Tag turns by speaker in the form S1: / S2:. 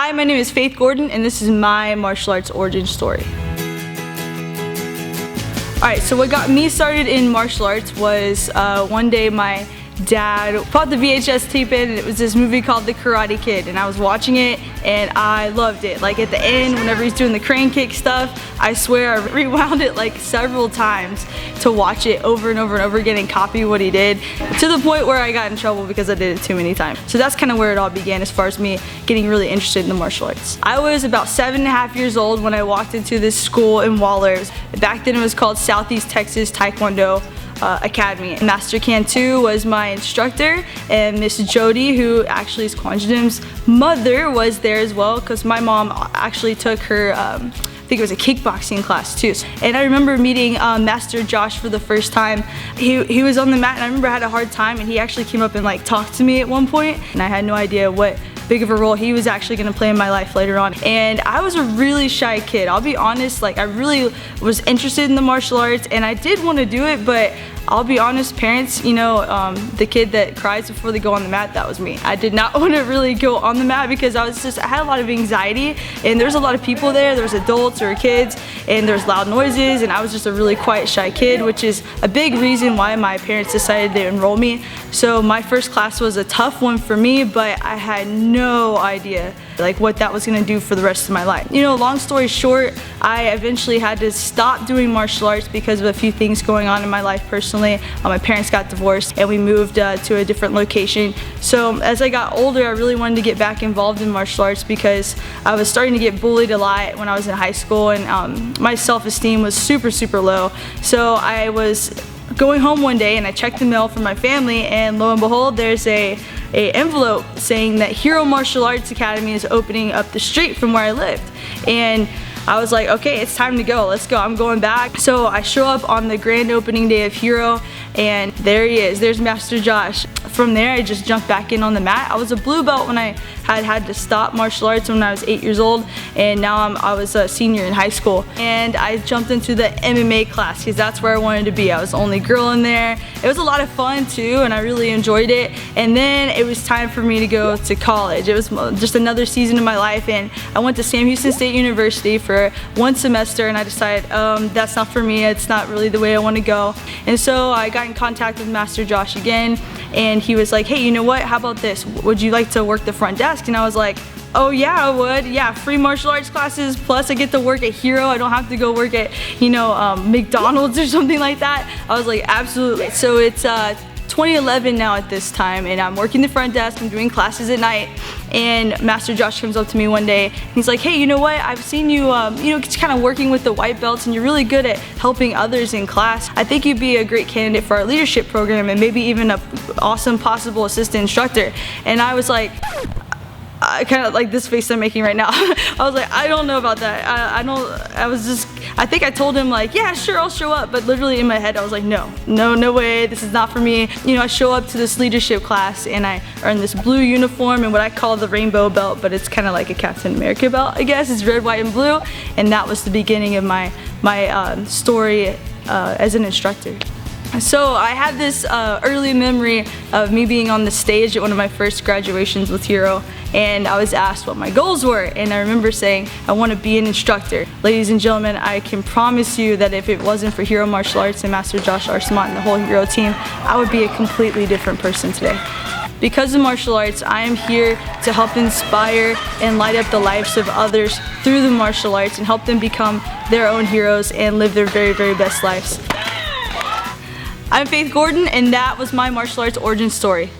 S1: Hi, my name is Faith Gordon, and this is my martial arts origin story. Alright, so what got me started in martial arts was one day my dad brought the VHS tape in, and it was this movie called The Karate Kid, and I was watching it and I loved it. Like at the end, whenever he's doing the crane kick stuff, I swear I rewound it like several times to watch it over and over and over again and copy what he did, to the point where I got in trouble because I did it too many times. So that's kind of where it all began as far as me getting really interested in the martial arts. I was about 7.5 years old when I walked into this school in Waller. Back then it was called Southeast Texas Taekwondo Academy. Master Cantu was my instructor, and Miss Jody, who actually is Kwon Jim's mother, was there as well, because my mom actually took her I think it was a kickboxing class too. And I remember meeting Master Josh for the first time. He was on the mat, and I remember I had a hard time, and he actually came up and like talked to me at one point, and I had no idea what big of a role he was actually going to play in my life later on. And I was a really shy kid, I'll be honest. Like, I really was interested in the martial arts, and I did want to do it, but I'll be honest, parents, you know, the kid that cries before they go on the mat, that was me. I did not want to really go on the mat because I had a lot of anxiety, and there's a lot of people there. There's adults or kids, and there's loud noises, and I was just a really quiet, shy kid, which is a big reason why my parents decided to enroll me. So my first class was a tough one for me, but I had no idea like what that was going to do for the rest of my life. You know, long story short, I eventually had to stop doing martial arts because of a few things going on in my life personally. My parents got divorced, and we moved to a different location. So as I got older, I really wanted to get back involved in martial arts because I was starting to get bullied a lot when I was in high school, and my self-esteem was super low. So I was going home one day, and I checked the mail from my family, and lo and behold, there's a envelope saying that Hero Martial Arts Academy is opening up the street from where I lived. And I was like, okay, it's time to go, let's go, I'm going back. So I show up on the grand opening day of Hero, and there he is, there's Master Josh. From there, I just jumped back in on the mat. I was a blue belt when I had to stop martial arts when I was 8 years old, and now I was a senior in high school. And I jumped into the MMA class because that's where I wanted to be. I was the only girl in there. It was a lot of fun too, and I really enjoyed it. And then it was time for me to go to college. It was just another season of my life, and I went to Sam Houston State University for one semester, and I decided that's not for me. It's not really the way I want to go. And so I got in contact with Master Josh again, and he was like, hey, you know what, how about this? Would you like to work the front desk? And I was like, oh yeah, I would. Yeah, free martial arts classes, plus I get to work at Hero. I don't have to go work at, you know, McDonald's or something like that. I was like, absolutely. So it's 2011 now at this time, and I'm working the front desk. I'm doing classes at night, and Master Josh comes up to me one day. He's like, hey, you know what? I've seen you, you know, just kind of working with the white belts, and you're really good at helping others in class. I think you'd be a great candidate for our leadership program, and maybe even an awesome possible assistant instructor. And I was like, kind of like this face I'm making right now. I was like, I don't know about that. I think I told him like, yeah, sure, I'll show up. But literally in my head, I was like, no way, this is not for me. You know, I show up to this leadership class, and I earn this blue uniform and what I call the rainbow belt, but it's kind of like a Captain America belt, I guess. It's red, white, and blue. And that was the beginning of my story as an instructor. So I had this early memory of me being on the stage at one of my first graduations with Hero, and I was asked what my goals were, and I remember saying, I want to be an instructor. Ladies and gentlemen, I can promise you that if it wasn't for Hero Martial Arts and Master Josh Arsamont and the whole Hero team, I would be a completely different person today. Because of martial arts, I am here to help inspire and light up the lives of others through the martial arts and help them become their own heroes and live their very best lives. I'm Faith Gordon, and that was my martial arts origin story.